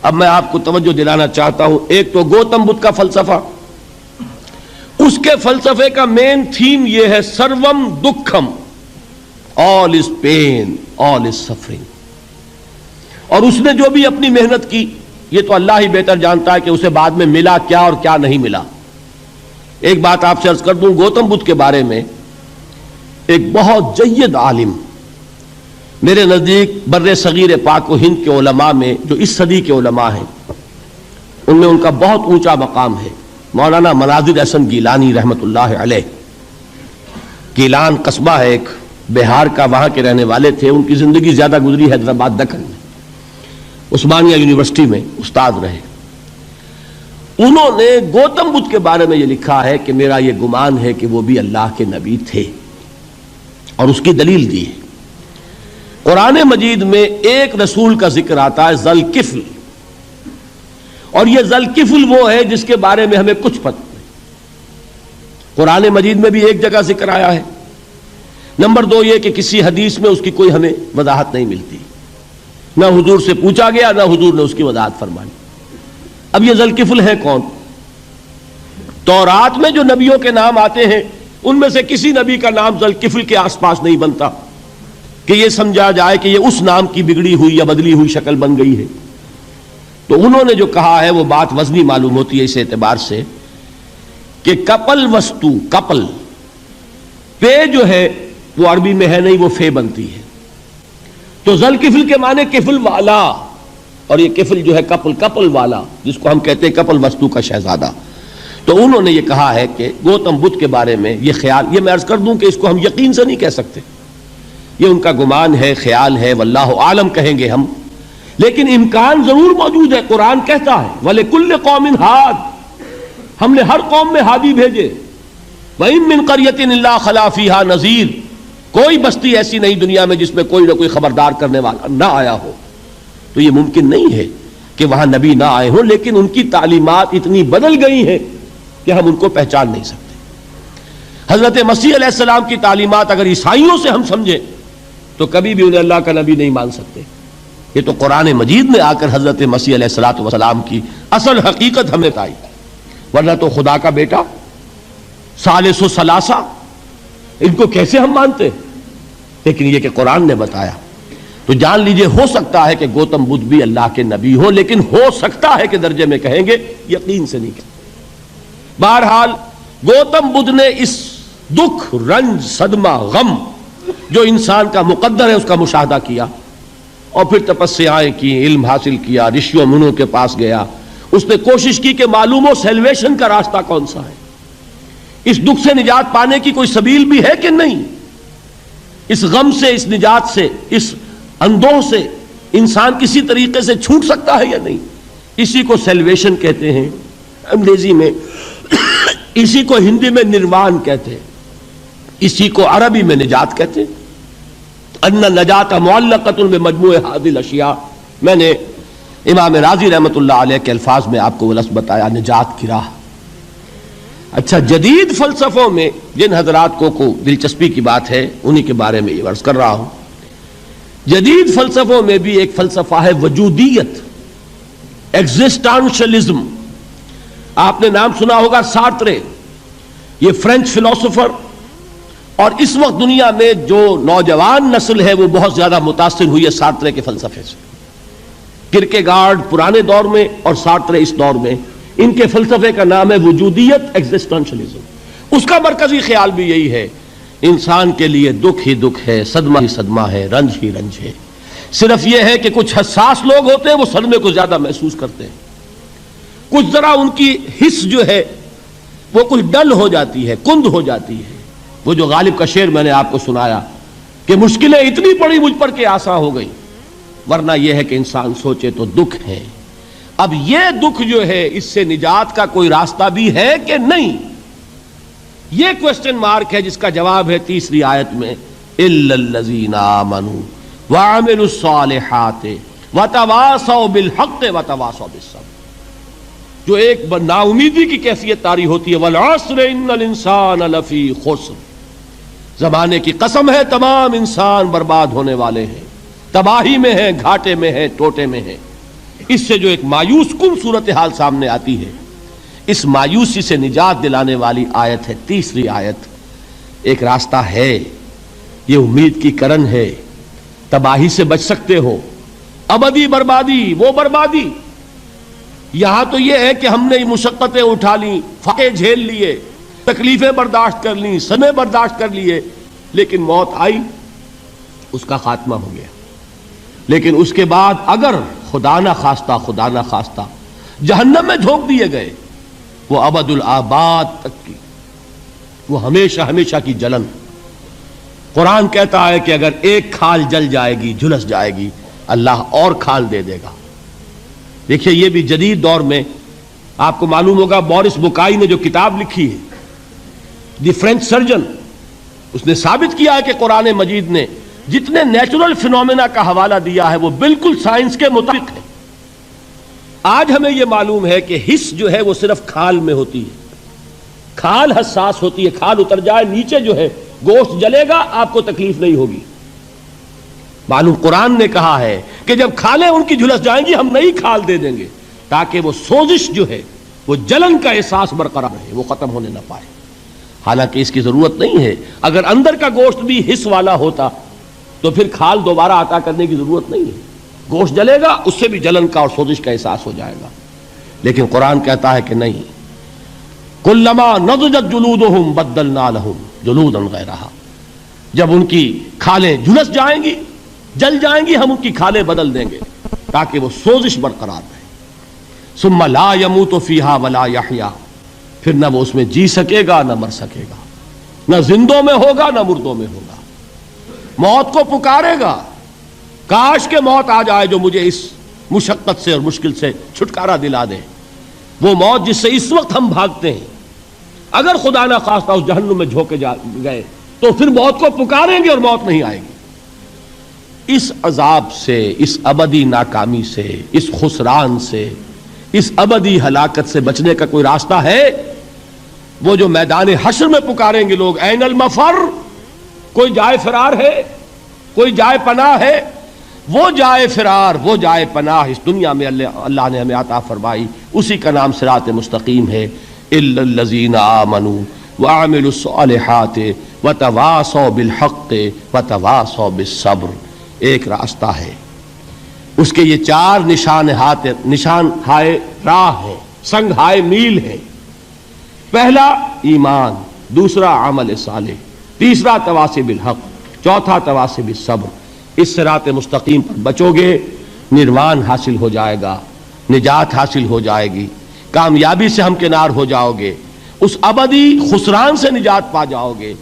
اب میں آپ کو توجہ دلانا چاہتا ہوں، ایک تو گوتم بدھ کا فلسفہ، اس کے فلسفے کا مین تھیم یہ ہے سروم دکھم، آل از پین، آل از سفرنگ. اور اس نے جو بھی اپنی محنت کی یہ تو اللہ ہی بہتر جانتا ہے کہ اسے بعد میں ملا کیا اور کیا نہیں ملا. ایک بات آپ سے عرض کر دوں گوتم بدھ کے بارے میں، ایک بہت جید عالم میرے نزدیک بر صغیر پاک و ہند کے علماء میں جو اس صدی کے علماء ہیں ان میں ان کا بہت اونچا مقام ہے، مولانا مناظر احسن گیلانی رحمت اللہ علیہ. گیلان قصبہ ہے ایک بہار کا، وہاں کے رہنے والے تھے. ان کی زندگی زیادہ گزری حیدرآباد دکن میں، عثمانیہ یونیورسٹی میں استاد رہے. انہوں نے گوتم بدھ کے بارے میں یہ لکھا ہے کہ میرا یہ گمان ہے کہ وہ بھی اللہ کے نبی تھے، اور اس کی دلیل دی ہے. قرآن مجید میں ایک رسول کا ذکر آتا ہے ذوالکفل، اور یہ ذوالکفل وہ ہے جس کے بارے میں ہمیں کچھ پتہ نہیں. قرآن مجید میں بھی ایک جگہ ذکر آیا ہے. نمبر دو یہ کہ کسی حدیث میں اس کی کوئی ہمیں وضاحت نہیں ملتی، نہ حضور سے پوچھا گیا نہ حضور نے اس کی وضاحت فرمائی. اب یہ ذوالکفل ہے کون؟ تورات میں جو نبیوں کے نام آتے ہیں ان میں سے کسی نبی کا نام ذوالکفل کے آس پاس نہیں بنتا کہ یہ سمجھا جائے کہ یہ اس نام کی بگڑی ہوئی یا بدلی ہوئی شکل بن گئی ہے. تو انہوں نے جو کہا ہے وہ بات وزنی معلوم ہوتی ہے اس اعتبار سے کہ کپل وستو، کپل پے جو ہے وہ عربی میں ہے نہیں، وہ فے بنتی ہے. تو ذوالکفل کے معنی کفل والا، اور یہ کفل جو ہے کپل، کپل والا، جس کو ہم کہتے ہیں کپل وستو کا شہزادہ. تو انہوں نے یہ کہا ہے کہ گوتم بدھ کے بارے میں یہ خیال، یہ میں عرض کر دوں کہ اس کو ہم یقین سے نہیں کہہ سکتے، یہ ان کا گمان ہے، خیال ہے، واللہ عالم کہیں گے ہم، لیکن امکان ضرور موجود ہے. قرآن کہتا ہے وَلِكُلِّ قَوْمٍ ہَادٍ، ہم نے ہر قوم میں ہادی بھیجے. وَإِن مِّن قَرْيَةٍ إِلَّا خَلَا فِيهَا نَذِيرٌ، کوئی بستی ایسی نہیں دنیا میں جس میں کوئی نہ کوئی خبردار کرنے والا نہ آیا ہو. تو یہ ممکن نہیں ہے کہ وہاں نبی نہ آئے ہوں، لیکن ان کی تعلیمات اتنی بدل گئی ہیں کہ ہم ان کو پہچان نہیں سکتے. حضرت مسیح علیہ السلام کی تعلیمات اگر عیسائیوں سے ہم سمجھیں تو کبھی بھی انہیں اللہ کا نبی نہیں مان سکتے. یہ تو قرآن مجید میں آ کر حضرت مسیح علیہ السلام کی اصل حقیقت ہمیں بتائی، ورنہ تو خدا کا بیٹا ثالث و ثلاثہ ان کو کیسے ہم مانتے. لیکن یہ کہ قرآن نے بتایا تو جان لیجئے ہو سکتا ہے کہ گوتم بدھ بھی اللہ کے نبی ہو، لیکن ہو سکتا ہے کہ درجے میں کہیں گے، یقین سے نہیں کہیں. بہرحال گوتم بدھ نے اس دکھ، رنج، صدمہ، غم جو انسان کا مقدر ہے اس کا مشاہدہ کیا، اور پھر تپسیائیں کی، علم حاصل کیا، رشیوں منوں کے پاس گیا. اس نے کوشش کی کہ معلوم ہو سیلویشن کا راستہ کون سا ہے، اس دکھ سے نجات پانے کی کوئی سبیل بھی ہے کہ نہیں، اس غم سے، اس نجات سے، اس اندوہ سے انسان کسی طریقے سے چھوٹ سکتا ہے یا نہیں. اسی کو سیلویشن کہتے ہیں انگریزی میں، اسی کو ہندی میں نروان کہتے ہیں، اسی کو عربی میں نجات کہتے ہیں. ان نجات معلقۃ بمجموع هذه الاشیاء، میں نے امام راضی رحمت اللہ علیہ کے الفاظ میں آپ کو وہ لفظ بتایا، نجات کی راہ. اچھا، جدید فلسفوں میں جن حضرات کو دلچسپی کی بات ہے انہی کے بارے میں یہ عرض کر رہا ہوں. جدید فلسفوں میں بھی ایک فلسفہ ہے وجودیت، ایگزسٹانشلزم. آپ نے نام سنا ہوگا سارترے، یہ فرینچ فلسفر، اور اس وقت دنیا میں جو نوجوان نسل ہے وہ بہت زیادہ متاثر ہوئی ہے سارترے کے فلسفے سے. کرکیگارڈ پرانے دور میں اور سارترے اس دور میں، ان کے فلسفے کا نام ہے وجودیت، ایگزسٹانشلزم. اس کا مرکزی خیال بھی یہی ہے، انسان کے لیے دکھ ہی دکھ ہے، صدمہ ہی صدمہ ہے، رنج ہی رنج ہے. صرف یہ ہے کہ کچھ حساس لوگ ہوتے ہیں وہ صدمے کو زیادہ محسوس کرتے ہیں، کچھ ذرا ان کی حس جو ہے وہ کچھ ڈل ہو جاتی ہے، کند ہو جاتی ہے. وہ جو غالب کا شعر میں نے آپ کو سنایا کہ مشکلیں اتنی پڑی مجھ پر کہ آسان ہو گئی، ورنہ یہ ہے کہ انسان سوچے تو دکھ ہے. اب یہ دکھ جو ہے اس سے نجات کا کوئی راستہ بھی ہے کہ نہیں، یہ کوسچن مارک ہے، جس کا جواب ہے تیسری آیت میں الا الذین آمنوا وعملوا الصالحات وتواصوا بالحق وتواصوا بالصبر. جو ایک نا امیدی کی کیفیت طاری ہوتی ہے، والعصر ان الانسان لفی خسر، زمانے کی قسم ہے تمام انسان برباد ہونے والے ہیں، تباہی میں ہیں، گھاٹے میں ہیں، ٹوٹے میں ہیں. اس سے جو ایک مایوس کن صورتحال سامنے آتی ہے، اس مایوسی سے نجات دلانے والی آیت ہے تیسری آیت۔ ایک راستہ ہے، یہ امید کی کرن ہے، تباہی سے بچ سکتے ہو، ابدی بربادی وہ بربادی۔ یہاں تو یہ ہے کہ ہم نے مشقتیں اٹھا لیں، فاقے جھیل لیے، تکلیفیں برداشت کر لیں، سمے برداشت کر لیے، لیکن موت آئی، اس کا خاتمہ ہو گیا۔ لیکن اس کے بعد اگر خدا نہ خواستہ جہنم میں جھونک دیے گئے، وہ ابد الآباد تک کی، وہ ہمیشہ کی جلن۔ قرآن کہتا ہے کہ اگر ایک کھال جل جائے گی، جھلس جائے گی، اللہ اور کھال دے دے گا۔ دیکھیے یہ بھی جدید دور میں آپ کو معلوم ہوگا، بورس بکائی نے جو کتاب لکھی ہے، دی فرینچ سرجن، اس نے ثابت کیا ہے کہ قرآن مجید نے جتنے نیچرل فینومینا کا حوالہ دیا ہے وہ بالکل سائنس کے مطابق ہے۔ آج ہمیں یہ معلوم ہے کہ حس جو ہے وہ صرف کھال میں ہوتی ہے، کھال حساس ہوتی ہے، کھال اتر جائے نیچے جو ہے گوشت جلے گا، آپ کو تکلیف نہیں ہوگی۔ معلوم قرآن نے کہا ہے کہ جب کھالیں ان کی جھلس جائیں گی، ہم نئی کھال دے دیں گے تاکہ وہ سوزش جو ہے، وہ جلن کا احساس برقرار رہے، وہ ختم ہونے نہ پائے۔ حالانکہ اس کی ضرورت نہیں ہے، اگر اندر کا گوشت بھی حس والا ہوتا تو پھر کھال دوبارہ عطا کرنے کی ضرورت نہیں ہے، گوشت جلے گا، اس سے بھی جلن کا اور سوزش کا احساس ہو جائے گا۔ لیکن قرآن کہتا ہے کہ نہیں، کلما نضجت جلودہم بدلنا لہم جلودا غیرہا، جب ان کی کھالیں جھلس جائیں گی، جل جائیں گی، ہم ان کی کھالیں بدل دیں گے تاکہ وہ سوزش برقرار رہے۔ ثم لا يموت فیہا ولا یحیا، پھر نہ وہ اس میں جی سکے گا نہ مر سکے گا، نہ زندوں میں ہوگا نہ مردوں میں ہوگا۔ موت کو پکارے گا، کاش کہ موت آ جائے جو مجھے اس مشقت سے اور مشکل سے چھٹکارا دلا دے۔ وہ موت جس سے اس وقت ہم بھاگتے ہیں، اگر خدا نہ خواستہ اس جہنم میں جھونکے گئے تو پھر موت کو پکاریں گے اور موت نہیں آئے گی۔ اس عذاب سے، اس ابدی ناکامی سے، اس خسران سے، اس ابدی ہلاکت سے بچنے کا کوئی راستہ ہے؟ وہ جو میدان حشر میں پکاریں گے لوگ، این المفر، کوئی جائے فرار ہے، کوئی جائے پناہ ہے؟ وہ جائے فرار، وہ جائے پناہ اس دنیا میں اللہ نے ہمیں عطا فرمائی، اسی کا نام صراط مستقیم ہے۔ الا الذین آمنوا وعملوا الصالحات وتواصوا بالحق وتواصوا بالصبر، ایک راستہ ہے، اس کے یہ چار نشان ہائے راہ ہیں، سنگ ہائے میل ہیں۔ پہلا ایمان، دوسرا عمل صالح، تیسرا تواصی بالحق، چوتھا تواصی بالصبر۔ اس صراط مستقیم پر بچو گے، نروان حاصل ہو جائے گا، نجات حاصل ہو جائے گی، کامیابی سے ہمکنار ہو جاؤ گے، اس ابدی خسران سے نجات پا جاؤ گے